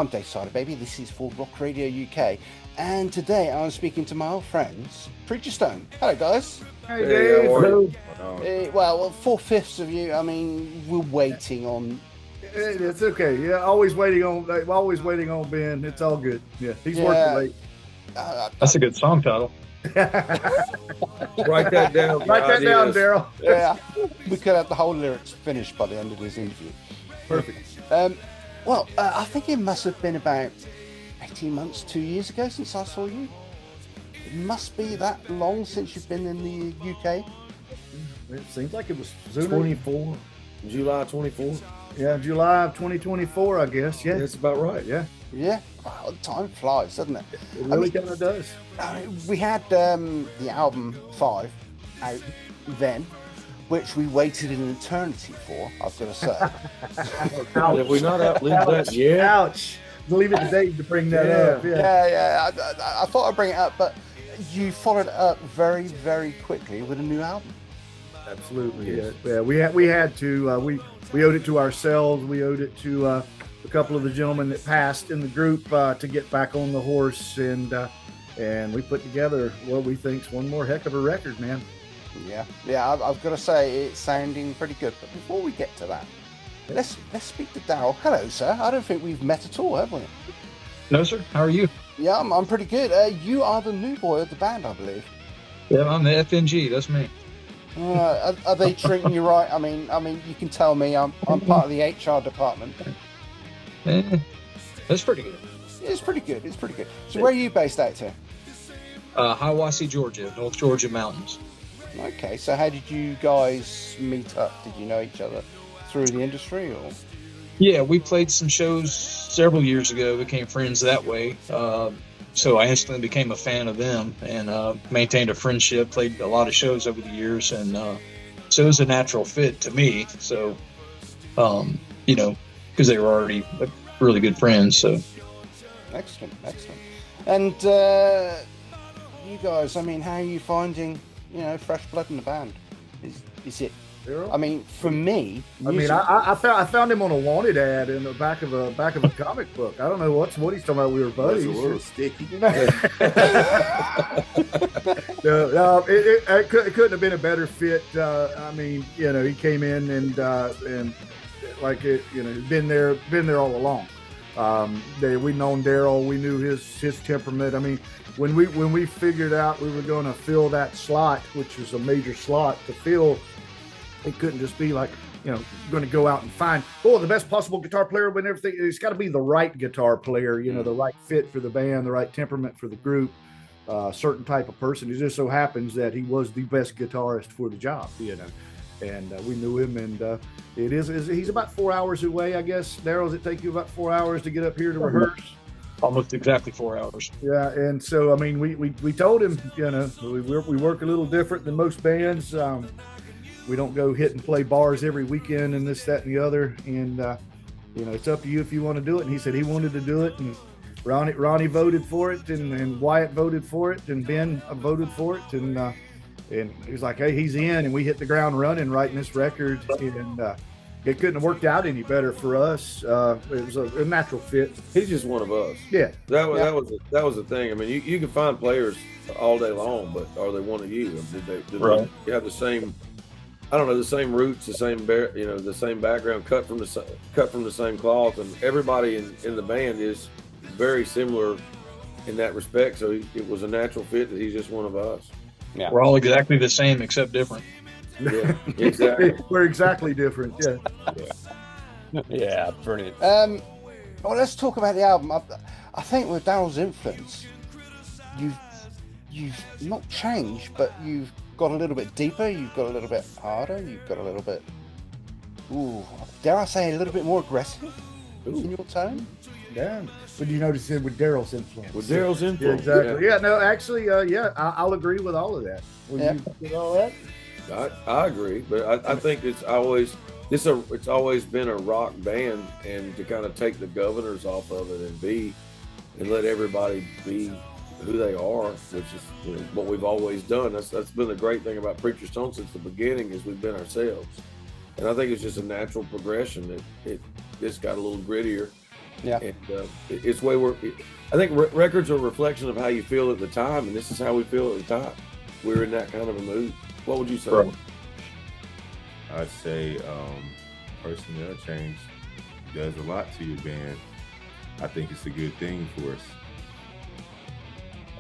I'm Dave Sider, baby. This is for Rock Radio UK. And today I'm speaking to my old friends, Preacher Stone. Hello, guys. Hey, Dave. Hello. Well, 4/5 of you, I mean, we're waiting on... It's okay. Yeah, always waiting on Ben. It's all good. Yeah, he's working late. That's a good song title. Write that down. Write that down, Daryl. Yeah, we could have the whole lyrics finished by the end of this interview. Perfect. I think it must have been about 18 months, 2 years ago since I saw you. It must be that long since you've been in the UK. It seems like it was sooner. 24, July 24. Yeah, July of 2024, I guess. Yeah, That's about right. yeah. Yeah, well, time flies, doesn't it? It really kind of does. We had the album 5 out then, which we waited an eternity for, I've got to say. Have we not outlived that yet? Ouch. Leave it to Dave to bring that up. Yeah. I thought I'd bring it up, but you followed it up very, very quickly with a new album. Absolutely. Yes. Yeah. We had to. We owed it to ourselves. We owed it to a couple of the gentlemen that passed in the group to get back on the horse, and we put together what we think's one more heck of a record, man. Yeah. I've got to say it's sounding pretty good. But before we get to that, let's speak to Daryl. Hello, sir. I don't think we've met at all, have we? No, sir. How are you? Yeah, I'm pretty good. You are the new boy of the band, I believe. Yeah, I'm the FNG. That's me. Are they treating you right? I mean, you can tell me I'm part of the HR department. That's pretty good. It's pretty good. So where are you based out to? Hiawassee, Georgia, North Georgia mountains. Okay, so how did you guys meet up? Did you know each other through the industry, or? Yeah, we played some shows several years ago, became friends that way. So I instantly became a fan of them and maintained a friendship, played a lot of shows over the years. And so it was a natural fit to me. So, because they were already really good friends. So Excellent. And you guys, I mean, how are you finding, fresh blood in the band? Is it? I mean, for me, music... I found him on a wanted ad in the back of a comic book. I don't know what he's talking about. We were buddies. It's a little sticky. It couldn't have been a better fit. I mean, he came in and like it, been there all along. We'd known Daryl. We knew his temperament. I mean, when we figured out we were going to fill that slot, which is a major slot to fill. It couldn't just be like, going to go out and find, the best possible guitar player when everything. It's got to be the right guitar player, the right fit for the band, the right temperament for the group, certain type of person. It just so happens that he was the best guitarist for the job, and we knew him. And he's about 4 hours away, I guess. Daryl, does it take you about 4 hours to get up here to rehearse? almost exactly 4 hours. Yeah, and so, I mean, we told him, we work a little different than most bands. We don't go hit and play bars every weekend and this, that, and the other. And, it's up to you if you want to do it. And he said he wanted to do it. And Ronnie voted for it, and Wyatt voted for it, and Ben voted for it. And he was like, hey, he's in. And we hit the ground running writing this record. And it couldn't have worked out any better for us. It was a natural fit. He's just one of us. Yeah. That was the thing. I mean, you can find players all day long, but are they one of you? Did they have the same... I don't know, the same roots, the same background, cut from the same cloth, and everybody in the band is very similar in that respect. So it was a natural fit that he's just one of us. Yeah, we're all exactly the same except different. Yeah, exactly. We're exactly different. Yeah. Yeah, brilliant. Well, let's talk about the album. I think with Daryl's influence, you've not changed, but you've got a little bit deeper, you've got a little bit harder, you've got a little bit, dare I say, a little bit more aggressive in your tone? Yeah. But you notice it with Daryl's influence. With Daryl's influence. Yeah, exactly. Yeah, no, actually, I'll agree with all of that. Will you with all that? I agree, but I think it's always been a rock band, and to kind of take the governors off of it and let everybody be who they are, which is what we've always done. That's been the great thing about Preacher Stone since the beginning, is we've been ourselves. And I think it's just a natural progression that it's got a little grittier Yeah. And it's way where I think records are a reflection of how you feel at the time, and this is how we feel at the time. We're in that kind of a mood. What would you say? Right. I'd say personnel change does a lot to your band. I think it's a good thing for us.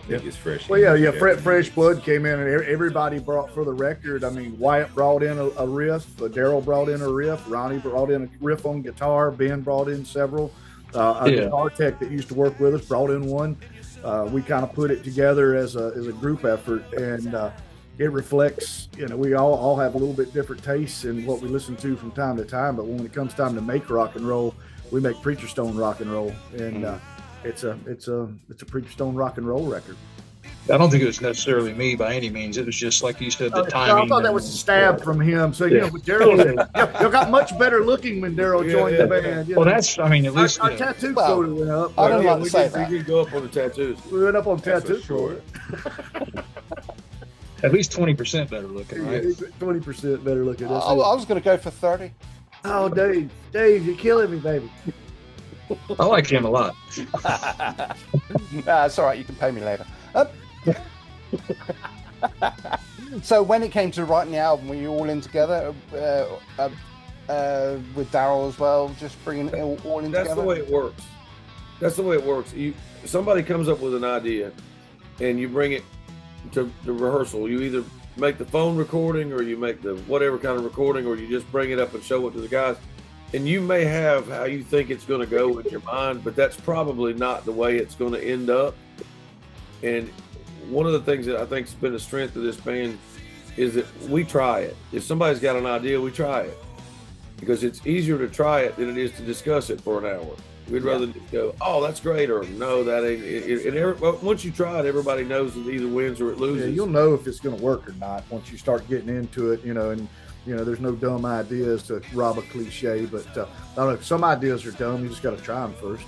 I think it's fresh. Well, yeah. Fresh blood came in, and everybody brought for the record. I mean, Wyatt brought in a riff, Daryl brought in a riff, Ronnie brought in a riff on guitar, Ben brought in several. Our guitar tech that used to work with us brought in one. We kind of put it together as a group effort, and it reflects. We all have a little bit different tastes in what we listen to from time to time. But when it comes time to make rock and roll, we make Preacher Stone rock and roll, and it's a Preacher Stone rock and roll record. I don't think it was necessarily me by any means. It was just like you said, the timing. I thought that was a stab from him. So with Daryl, you got much better looking when Daryl joined the band. Well, that's. I mean, at least our tattoo photo went up. I don't like to say that. We did go up on the tattoos. We went up on tattoo. Sure. at least 20% better looking, right? 20% better looking. I was going to go for 30. Oh, Dave, you're killing me, baby. I like him a lot. It's all right. You can pay me later. So when it came to writing the album, were you all in together with Daryl as well, just bringing it all in together? That's the way it works. That's the way it works. Somebody comes up with an idea, and you bring it to the rehearsal. You either make the phone recording, or you make the whatever kind of recording, or you just bring it up and show it to the guys. And you may have how you think it's going to go in your mind, but that's probably not the way it's going to end up. And one of the things that I think has been a strength of this band is that we try it. If somebody's got an idea, we try it, because it's easier to try it than it is to discuss it for an hour. We'd rather just go, oh, that's great, or no, that ain't it. And once you try it, everybody knows it either wins or it loses. Yeah, you'll know if it's going to work or not once you start getting into it, and there's no dumb ideas, to rob a cliche, but I don't know, some ideas are dumb. You just got to try them first.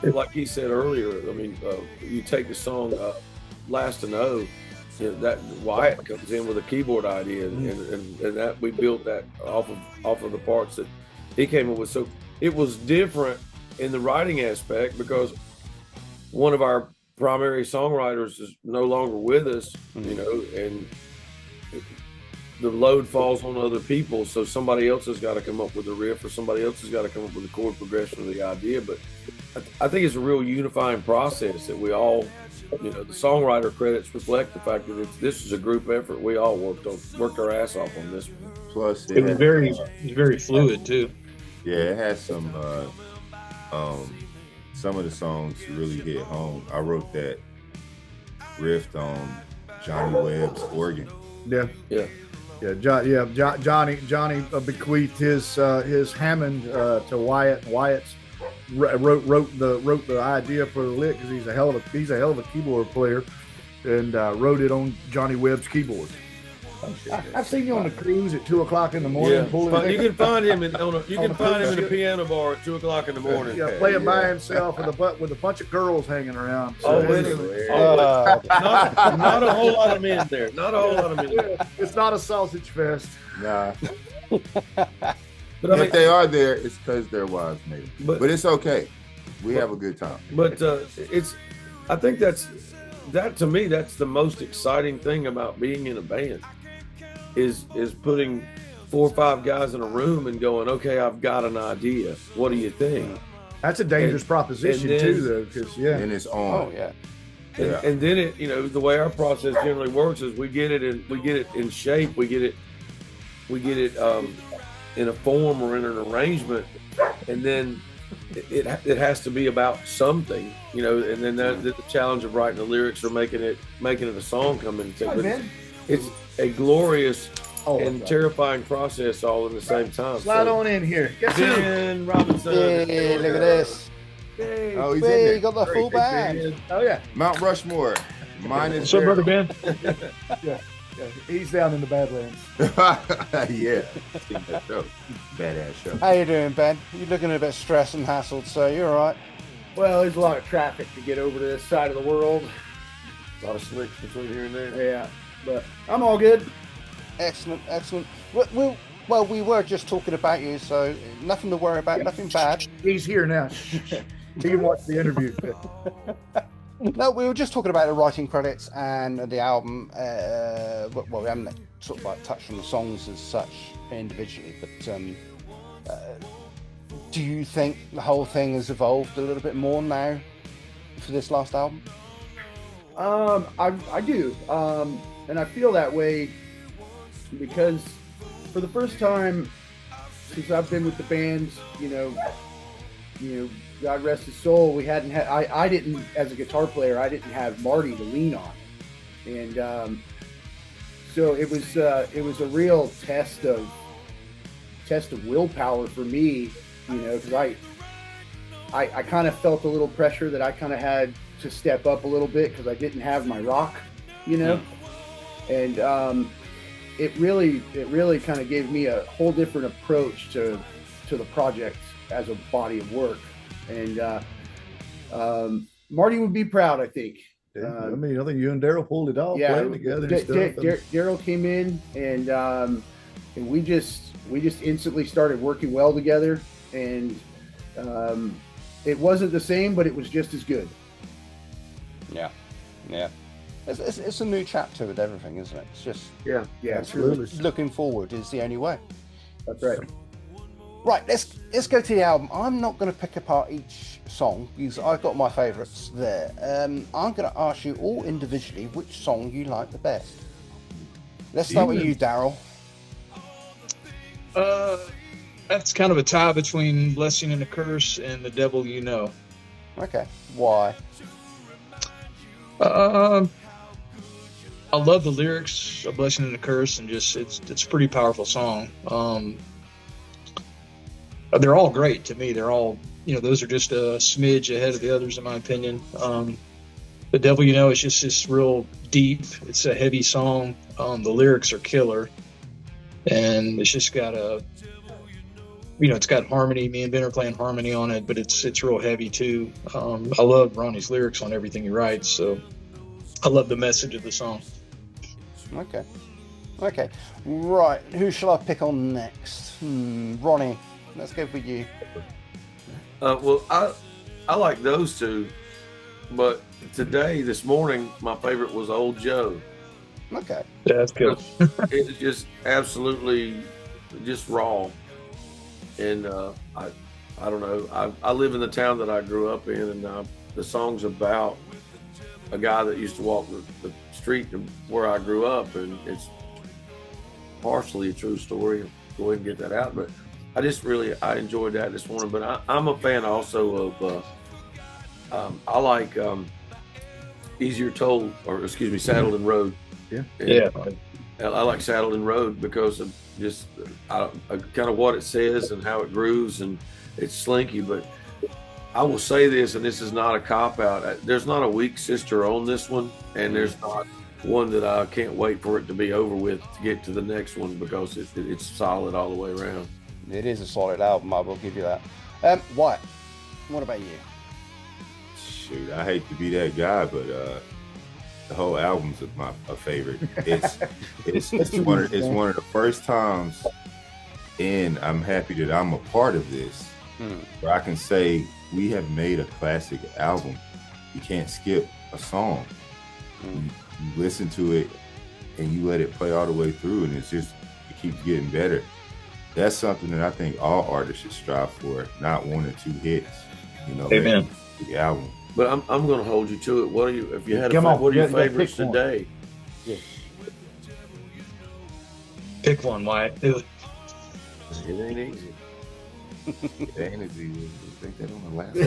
Like he said earlier, I mean, you take the song Last to Know, that Wyatt comes in with a keyboard idea, and that we built that off of the parts that he came up with. So it was different in the writing aspect, because one of our primary songwriters is no longer with us, and the load falls on other people. So somebody else has got to come up with the riff, or somebody else has got to come up with the chord progression of the idea. But I think it's a real unifying process that we all, the songwriter credits reflect the fact that this is a group effort. We all worked our ass off on this one. Plus, it was very fluid too. Yeah, it has some of the songs really hit home. I wrote that riff on Johnny Webb's organ. Yeah. Johnny bequeathed his Hammond to Wyatt. Wyatt's wrote the idea for the lick, because he's a hell of a keyboard player, and wrote it on Johnny Webb's keyboard. I've seen you on the cruise at 2:00 in the morning. Yeah. You can find him in a piano bar at 2:00 in the morning. Yeah, playing by himself with a bunch of girls hanging around. So not a whole lot of men there. Not a whole lot of men there. It's not a sausage fest. Nah. But if they are there, it's because their wives made them. But it's okay. We have a good time. But I think that to me, that's the most exciting thing about being in a band, is putting 4 or 5 guys in a room and going, okay, I've got an idea. What do you think? That's a dangerous proposition too, though, because and it's on. Oh yeah. And then it, the way our process generally works is we get it in shape, we get it in a form or in an arrangement, and then it has to be about something, and then the challenge of writing the lyrics or making it a song come into it. It's a glorious and terrifying process all in the same time. Slide on in here. Ben Robinson. Hey, look at this. Hey, oh, he's in there. You got the full band. Oh yeah. Mount Rushmore. Mine is. What's up, brother Ben? Yeah. He's down in the Badlands. Yeah. That show. Badass show. How you doing, Ben? You're looking a bit stressed and hassled, so you're all right. Well, there's a lot of traffic to get over to this side of the world. A lot of slicks between here and there. Yeah, but I'm all good. Excellent. Well, we were just talking about you, so nothing to worry about, nothing bad. He's here now. He can watch the interview. No, we were just talking about the writing credits and the album. Well, we haven't sort of like touched on the songs as such individually, but do you think the whole thing has evolved a little bit more now for this last album? I do, and I feel that way because for the first time since I've been with the band, you know, God rest his soul, we hadn't had. I didn't, as a guitar player, I didn't have Marty to lean on, and so it was a real test of willpower for me, you know, because I kind of felt a little pressure that I kind of had to step up a little bit because I didn't have my rock, you know, and it really kind of gave me a whole different approach to the project as a body of work, and Marty would be proud, I think. I mean, I think you and Daryl pulled it off, Yeah, playing together and stuff. Daryl came in, and we just instantly started working well together, and it wasn't the same, but it was just as good. Yeah. It's a new chapter with everything, isn't it? It's just Yeah, Absolutely. looking forward is the only way. That's right. Right, let's go to the album. I'm not going to pick apart each song because I've got my favourites there. I'm going to ask you all individually which song you like the best. Let's start with you, Daryl. That's kind of a tie between Blessing and a Curse and The Devil You Know. Okay, why? I love the lyrics of Blessing and a Curse, and just it's a pretty powerful song. They're all great to me. They're all, you know, those are just a smidge ahead of the others in my opinion. The Devil You Know is just this real deep. It's a heavy song. The lyrics are killer, and it's just got it's got harmony. Me and Ben are playing harmony on it, but it's real heavy too. I love Ronnie's lyrics on everything he writes, so I love the message of the song. Okay. Right, who shall I pick on next? Ronnie, let's go with you. Well, I like those two, but this morning, my favorite was Old Joe. Okay. Yeah, that's good. It's just absolutely just raw. And I don't know. I live in the town that I grew up in, and the song's about a guy that used to walk the street where I grew up, and it's partially a true story. I'll go ahead and get that out, but I enjoyed that this morning. But I'm a fan also of I like Easier Told, or excuse me, Saddled and Rode. Yeah. And I like Saddled and Rode because of just kind of what it says and how it grooves, and it's slinky. But I will say this, and this is not a cop-out. There's not a weak sister on this one, and there's not one that I can't wait for it to be over with to get to the next one, because it's solid all the way around. It is a solid album, I will give you that. Wyatt, what about you? Shoot, I hate to be that guy, but the whole album's a favorite. It's one of the first times, and I'm happy that I'm a part of this, where I can say we have made a classic album. You can't skip a song. You listen to it and you let it play all the way through, and it keeps getting better. That's something that I think all artists should strive for, not 1 or 2 hits. Amen. The album. But I'm going to hold you to it. What are you? If you had what are your favorites today? Pick one, Wyatt. It ain't easy. It ain't as easy. I think that on the last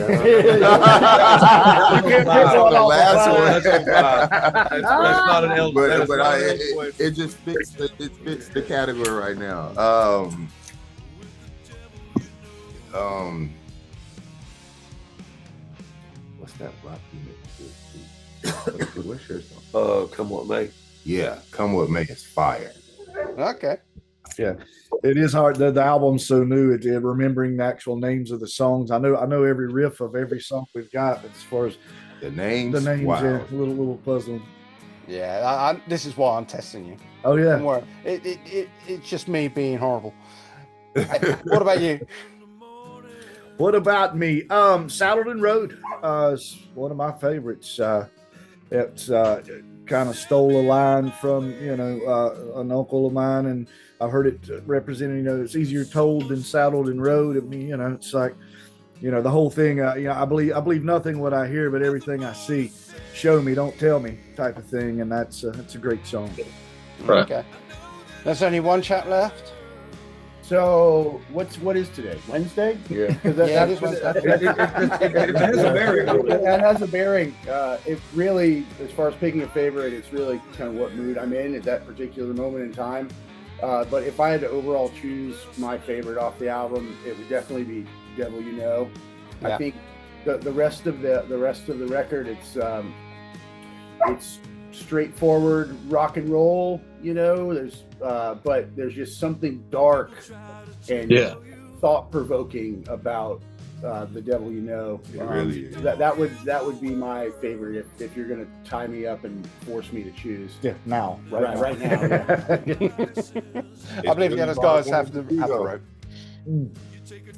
On the last one. That's not an L. But it just fits the category right now. What's that rock unit? What's your song? Come What May. Yeah, Come What May is fire. Okay. Yeah, it is hard. The album's so new. Remembering the actual names of the songs. I know every riff of every song we've got, but as far as The names, the names, wow. yeah, a little puzzling. Yeah, this is why I'm testing you. Oh yeah. Don't worry. It's just me being horrible. What about you? What about me? Saddled and Rode is one of my favorites. It's kind of stole a line from an uncle of mine, and I've heard it representing. It's easier told than saddled and rode. I mean, it's like the whole thing. I believe nothing what I hear, but everything I see. Show me, don't tell me, type of thing, and that's a great song. Right. Okay. There's only one chap left. So what is today? Wednesday? Yeah. Yeah, it is Wednesday. It has a bearing on it. That has a bearing. It really, as far as picking a favorite, it's really kind of what mood I'm in at that particular moment in time. But if I had to overall choose my favorite off the album, it would definitely be "Devil You Know." Yeah. I think the rest of the record, it's straightforward rock and roll. But there's just something dark and thought-provoking about "The Devil You Know." It really is. That would be my favorite if you're going to tie me up and force me to choose. Yeah, now, Right now. Yeah. I believe the other guys have the rope.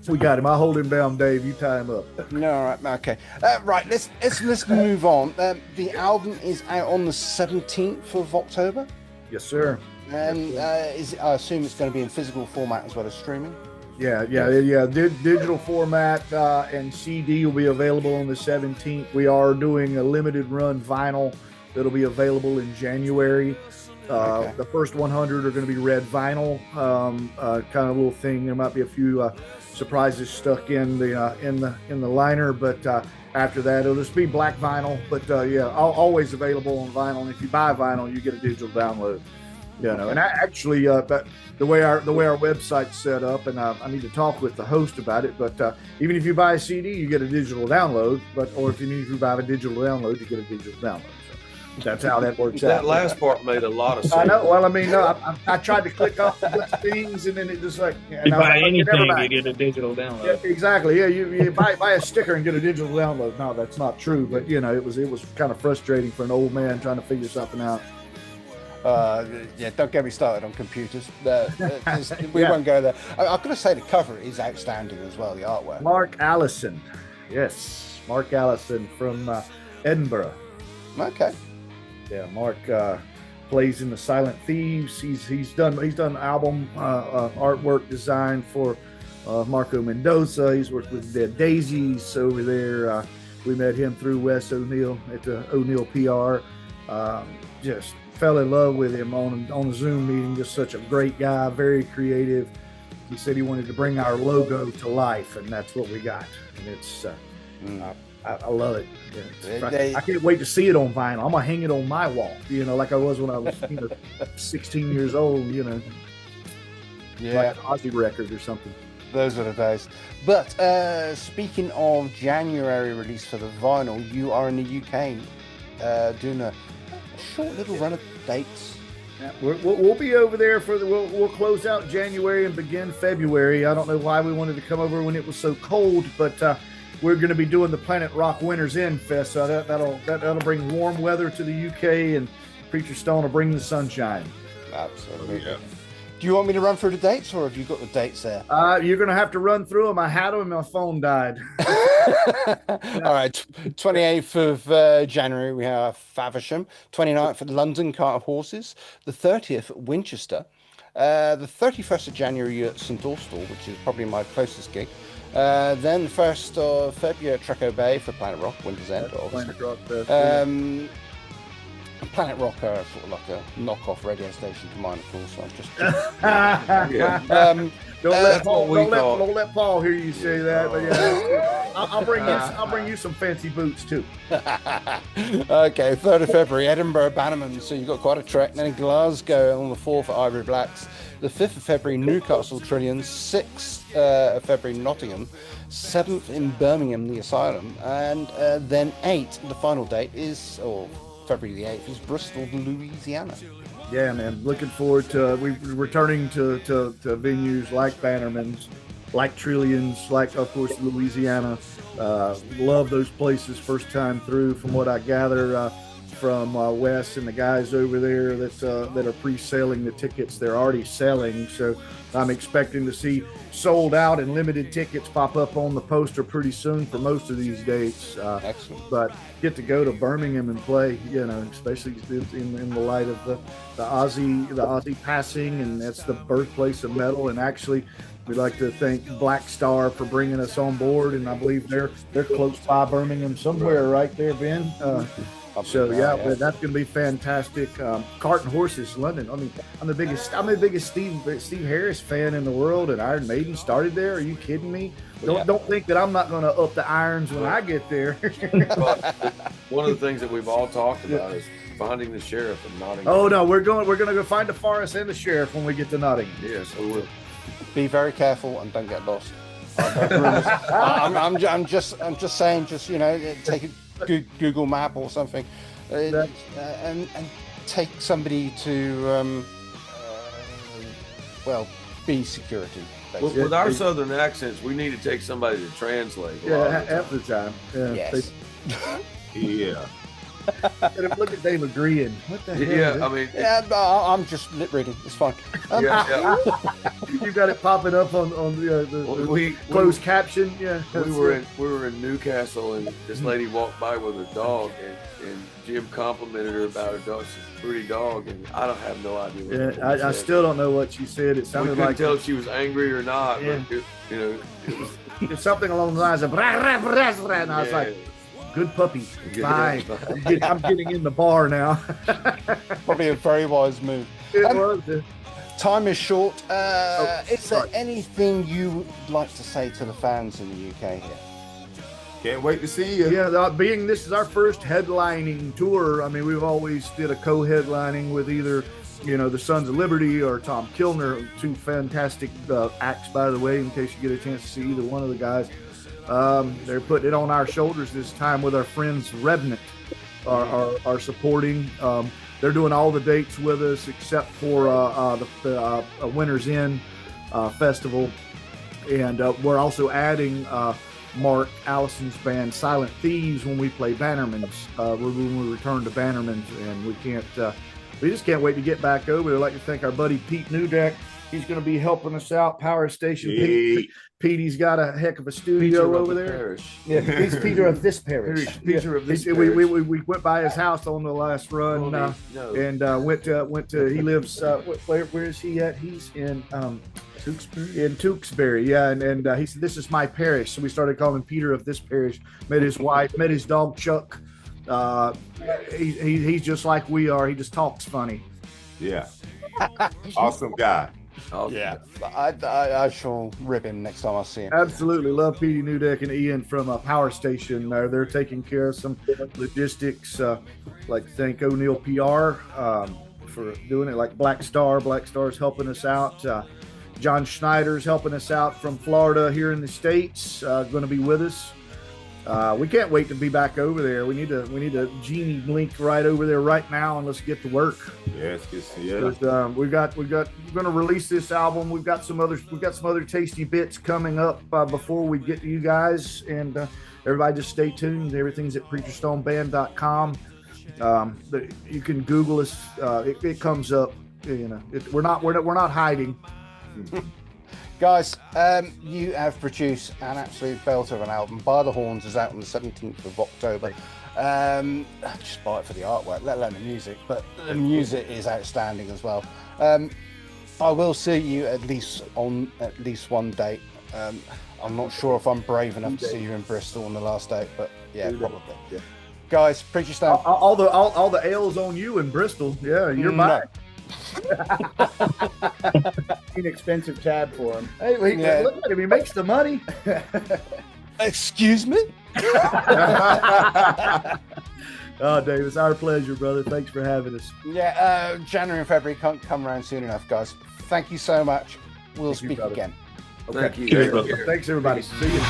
We got him. I'll hold him down, Dave. You tie him up. No, all right, okay. Right, let's move on. The album is out on the 17th of October, Yes, sir. and I assume it's going to be in physical format as well as streaming. Yeah. Digital format and CD will be available on the 17th. We are doing a limited run vinyl that'll be available in January. Okay. The first 100 are going to be red vinyl, kind of little thing. There might be a few surprises stuck in the liner, but after that it'll just be black vinyl. But always available on vinyl. And if you buy vinyl, you get a digital download. And actually, but the way our website's set up, and I need to talk with the host about it. But even if you buy a CD, you get a digital download. Or if you buy a digital download, you get a digital download. So that's how that works out. That last part made a lot of sense. I know. Well, I mean, no, I tried to click off the good things, and then it just like You buy anything, you get a digital download. Yeah, exactly. Yeah, you buy a sticker and get a digital download. No, that's not true. But it was kind of frustrating for an old man trying to figure something out. Don't get me started on computers. We won't go there. I've got to say the cover is outstanding as well. The artwork. Mark Allison, yes, Mark Allison from Edinburgh. Okay. Yeah, Mark plays in the Silent Thieves. He's done album artwork design for Marco Mendoza. He's worked with Dead Daisies over there. We met him through Wes O'Neill at the O'Neill PR. Just fell in love with him on a Zoom meeting. Just such a great guy, very creative. He said he wanted to bring our logo to life, and that's what we got. And it's I love it. I can't wait to see it on vinyl. I'm gonna hang it on my wall, like I was when I was 16 years old. Like an Ozzy record or something. Those are the days. But speaking of January release for the vinyl, you are in the UK doing a short little run of dates. Yeah, we'll be over there we'll close out January and begin February. I don't know why we wanted to come over when it was so cold, but we're going to be doing the Planet Rock Winter's End Fest. So that'll bring warm weather to the UK, and Preacher Stone will bring the sunshine. Absolutely. Yeah. Do you want me to run through the dates, or have you got the dates there? You're going to have to run through them. I had them and my phone died. All right. 28th of January, we have Faversham. 29th at London, Cart of Horses. The 30th at Winchester. The 31st of January, you're at St Austell, which is probably my closest gig. Then 1st of February at Treco Bay for Planet Rock, Winter's End, obviously. Planet Rock Planet Rock are sort of like a knockoff radio station to mine, of course. So I'm just Don't let Paul hear you say that. But yeah, I'll bring you some fancy boots too. Okay, 3rd of February, Edinburgh, Bannerman. So you've got quite a trek. Then in Glasgow on the 4th at Ivory Blacks. The 5th of February, Newcastle Trillions. 6th of February, Nottingham. 7th in Birmingham, the Asylum. And then 8th, the final date is, February the 8th, is Bristol, Louisiana. Yeah, man. Looking forward to returning to venues like Bannerman's, like Trillions, like, of course, Louisiana. Love those places first time through, from what I gather. from Wes and the guys over there that are pre-selling the tickets. They're already selling, so I'm expecting to see sold out and limited tickets pop up on the poster pretty soon for most of these dates. Excellent. But get to go to Birmingham and play, especially in the light of the Aussie passing, and that's the birthplace of metal. And actually, we'd like to thank Black Star for bringing us on board, and I believe they're close by Birmingham somewhere, right there, Ben. So yeah, but that's going to be fantastic. Cart and Horses, London. I mean, I'm the biggest Steve Harris fan in the world, and Iron Maiden started there. Are you kidding me? Don't think that I'm not going to up the irons when I get there. One of the things that we've all talked about is finding the sheriff in Nottingham. Oh no, we're going to go find the forest and the sheriff when we get to Nottingham. Yes, we will. Be very careful and don't get lost. I'm just saying, take a Google map or something, and take somebody to be security. With our southern accents, we need to take somebody to translate. Yeah, half the time. Yeah. Yes. Yeah. Look at Dave agreeing. What the hell? Yeah, I mean, I'm just lip reading. It's fine. You got it popping up on the closed caption. Yeah, we were in Newcastle, and this lady walked by with her dog, and Jim complimented her about her dog. She's a pretty dog, and I don't have no idea. What I still don't know what she said. It sounded like tell if she was angry or not. Yeah. But it was it's something along the lines of brah, brah, brah, brah, and I was like, good puppy. Bye. I'm getting in the bar now. Probably a very wise move. It was. Time is short. Is there anything you would like to say to the fans in the UK here? Can't wait to see you. Yeah, being this is our first headlining tour. I mean, we've always did a co-headlining with either, the Sons of Liberty or Tom Kilner, two fantastic acts, by the way, in case you get a chance to see either one of the guys. They're putting it on our shoulders this time with our friends Revenant are supporting. They're doing all the dates with us except for the Winter's Inn festival, and we're also adding Mark Allison's band Silent Thieves when we play Bannerman's. When we return to Bannerman's, and we just can't wait to get back over there. I'd like to thank our buddy Pete Newdeck. He's going to be helping us out. Power Station. Hey. Petey's got a heck of a studio over there. Parish. Yeah, he's Peter of this parish. Peter of this We parish. went by his house on the last run, and went to. He lives. Where is he at? He's in Tewkesbury. In Tewkesbury, yeah, and he said, "This is my parish." So we started calling him Peter of this parish. Met his wife, met his dog Chuck. He's just like we are. He just talks funny. Yeah. Awesome guy. Yeah, I shall rib him next time I see him. Absolutely. Love Petey Newdeck and Ian from Power Station. They're taking care of some logistics. Like to thank O'Neill PR for doing it, like Black Star. Black Star's helping us out. John Schneider's helping us out from Florida here in the States, going to be with us. We can't wait to be back over there. We need a genie link right over there right now, and let's get to work. Yes, yeah. We're going to release this album. We've got some other tasty bits coming up before we get to you guys, and everybody just stay tuned. Everything's at preacherstoneband.com. You can Google us. It comes up. We're not hiding. Guys, you have produced an absolute belter of an album. By the Horns is out on the 17th of October. Just buy it for the artwork, let alone the music, but the music is outstanding as well. I will see you at least on one date. I'm not sure if I'm brave enough to see you in Bristol on the last date, but yeah, probably. Yeah. Guys, Preacher Stone. All the L's on you in Bristol. Yeah, you're mine. Inexpensive tab for him. Hey, look at him. He makes the money. Excuse me? Oh, Dave, it's our pleasure, brother. Thanks for having us. Yeah, January and February can't come around soon enough, guys. Thank you so much. We'll speak again. Thank you. Thanks, everybody. See you.